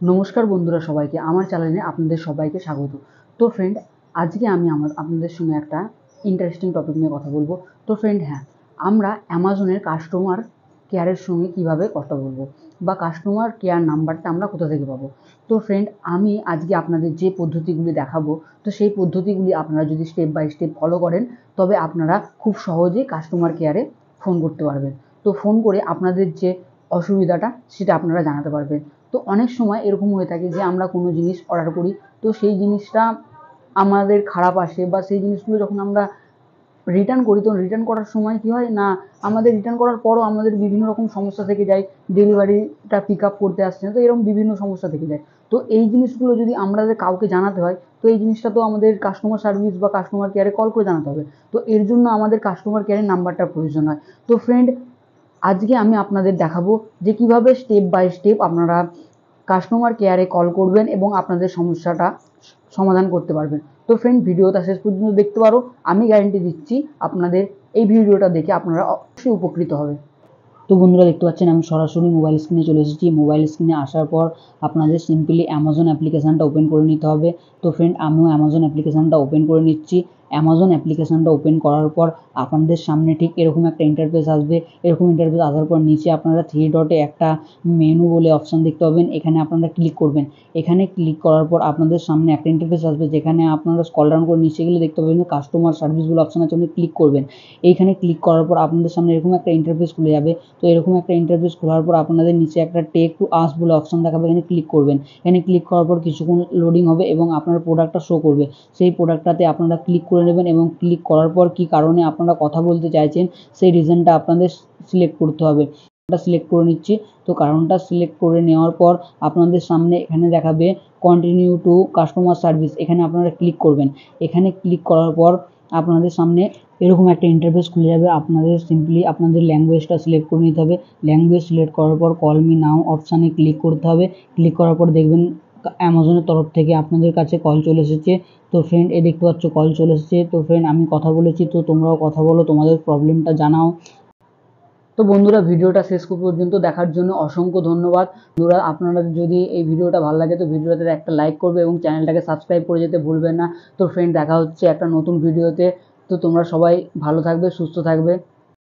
নমস্কার বন্ধুরা, সবাইকে আমার চ্যানেলে আপনাদের সবাইকে স্বাগত। তো ফ্রেন্ড, আজকে আমি আপনাদের সঙ্গে একটা ইন্টারেস্টিং টপিক নিয়ে কথা বলবো। তো ফ্রেন্ড, আমরা অ্যামাজনের কাস্টমার কেয়ারের সঙ্গে কিভাবে কথা বলবো বা কাস্টমার কেয়ার নাম্বারটা আমরা কোথা থেকে পাবো। তো ফ্রেন্ড, আমি আজকে আপনাদের যে পদ্ধতিগুলি দেখাবো, তো সেই পদ্ধতিগুলি আপনারা যদি স্টেপ বাই স্টেপ ফলো করেন, তবে আপনারা খুব সহজেই কাস্টমার কেয়ারে ফোন করতে পারবেন। তো ফোন করে আপনাদের যে অসুবিধাটা সেটা আপনারা জানাতে পারবেন। তো অনেক সময় এরকম হয়ে থাকে যে আমরা কোনো জিনিস অর্ডার করি, তো সেই জিনিসটা আমাদের খারাপ আসে বা সেই জিনিসগুলো যখন আমরা রিটার্ন করি, তো রিটার্ন করার সময় কী হয় না, আমাদের রিটার্ন করার পরও আমাদের বিভিন্ন রকম সমস্যা থেকে যায়, ডেলিভারিটা পিক আপ করতে আসছে না, তো এরকম বিভিন্ন সমস্যা থেকে যায়। তো এই জিনিসগুলো যদি আমাদের কাউকে জানাতে হয়, তো এই জিনিসটা তো আমাদের কাস্টমার সার্ভিস বা কাস্টমার কেয়ারে কল করে জানাতে হবে। তো এর জন্য আমাদের কাস্টমার কেয়ারের নাম্বারটার প্রয়োজন হয়। তো ফ্রেন্ড, আজকে আমি আপনাদের দেখাবো যে কিভাবে স্টেপ বাই স্টেপ আপনারা কাস্টমার কেয়ারে কল করবেন এবং আপনাদের সমস্যাটা সমাধান করতে পারবেন। তো ফ্রেন্ড, ভিডিওটা শেষ পর্যন্ত দেখতে পারো, আমি গ্যারেন্টি দিচ্ছি আপনাদের এই ভিডিওটা দেখে আপনারা অবশ্যই উপকৃত হবে। তো বন্ধুরা, দেখতে পাচ্ছেন আমি সরাসরি মোবাইল স্ক্রিনে চলে এসেছি। মোবাইল স্ক্রিনে আসার পর আপনাদের সিম্পলি অ্যামাজন অ্যাপ্লিকেশানটা ওপেন করে নিতে হবে। তো ফ্রেন্ড, আমিও অ্যামাজন অ্যাপ্লিকেশানটা ওপেন করে নিচ্ছি। অ্যামাজন অ্যাপ্লিকেশানটা ওপেন করার পর আপনাদের সামনে ঠিক এরকম একটা ইন্টারফেস আসবে। এরকম ইন্টারফেস আসার পর নিচে আপনারা 3 ডটে একটা মেনু বলে অপশান দেখতে পাবেন, এখানে আপনারা ক্লিক করবেন। এখানে ক্লিক করার পর আপনাদের সামনে একটা ইন্টারফেস আসবে, যেখানে আপনারা স্ক্রল ডাউন করে নিচে গেলে দেখতে পাবেন কাস্টমার সার্ভিস বলে অপশান আছে, আপনি ক্লিক করবেন। এইখানে ক্লিক করার পর আপনাদের সামনে এরকম একটা ইন্টারফেস খুলে যাবে। তো এরকম একটা ইন্টারফেস খোলার পর আপনাদের নিচে একটা টেক টু আস বলে অপশান দেখাবে, এখানে ক্লিক করবেন। এখানে ক্লিক করার পর কিছুক্ষণ লোডিং হবে এবং আপনার প্রোডাক্টটা শো করবে। সেই প্রোডাক্টটাতে আপনারা ক্লিক করে নেবেন এবং ক্লিক করার পর কী কারণে আপনারা কথা বলতে চাইছেন সেই রিজনটা আপনাদের সিলেক্ট করতে হবে। এটা সিলেক্ট করে নিচ্ছি। তো কারণটা সিলেক্ট করে নেওয়ার পর আপনাদের সামনে এখানে দেখাবে কন্টিনিউ টু কাস্টমার সার্ভিস, এখানে আপনারা ক্লিক করবেন। এখানে ক্লিক করার পর আপনাদের সামনে এরকম একটা ইন্টারফেস খুলে যাবে। আপনাদের সিম্পলি আপনাদের ল্যাঙ্গুয়েজটা সিলেক্ট করে নিতে হবে। ল্যাঙ্গুয়েজ সিলেক্ট করার পর কল মি নাও অপশানে ক্লিক করতে হবে। ক্লিক করার পর দেখবেন অ্যামাজনের তরফ থেকে আপনাদের কাছে কল চলে এসেছে। তো ফ্রেন্ড, দেখতে পাচ্ছ কল চলে এসেছে। তো ফ্রেন্ড, আমি কথা বলেছি, তো তোমরাও কথা বলো, তোমাদের প্রবলেমটা জানাও। তো বন্ধুরা, ভিডিওটা শেষ পর্যন্ত দেখার জন্য অসংখ্য ধন্যবাদ। বন্ধুরা, আপনারা যদি এই ভিডিওটা ভালো লাগে তো ভিডিওতে একটা লাইক করবে এবং চ্যানেলটাকে সাবস্ক্রাইব করে যেতে ভুলবেন না। তো ফ্রেন্ড, দেখা হচ্ছে একটা নতুন ভিডিওতে। তো তোমরা সবাই ভালো থাকবে, সুস্থ থাকবে।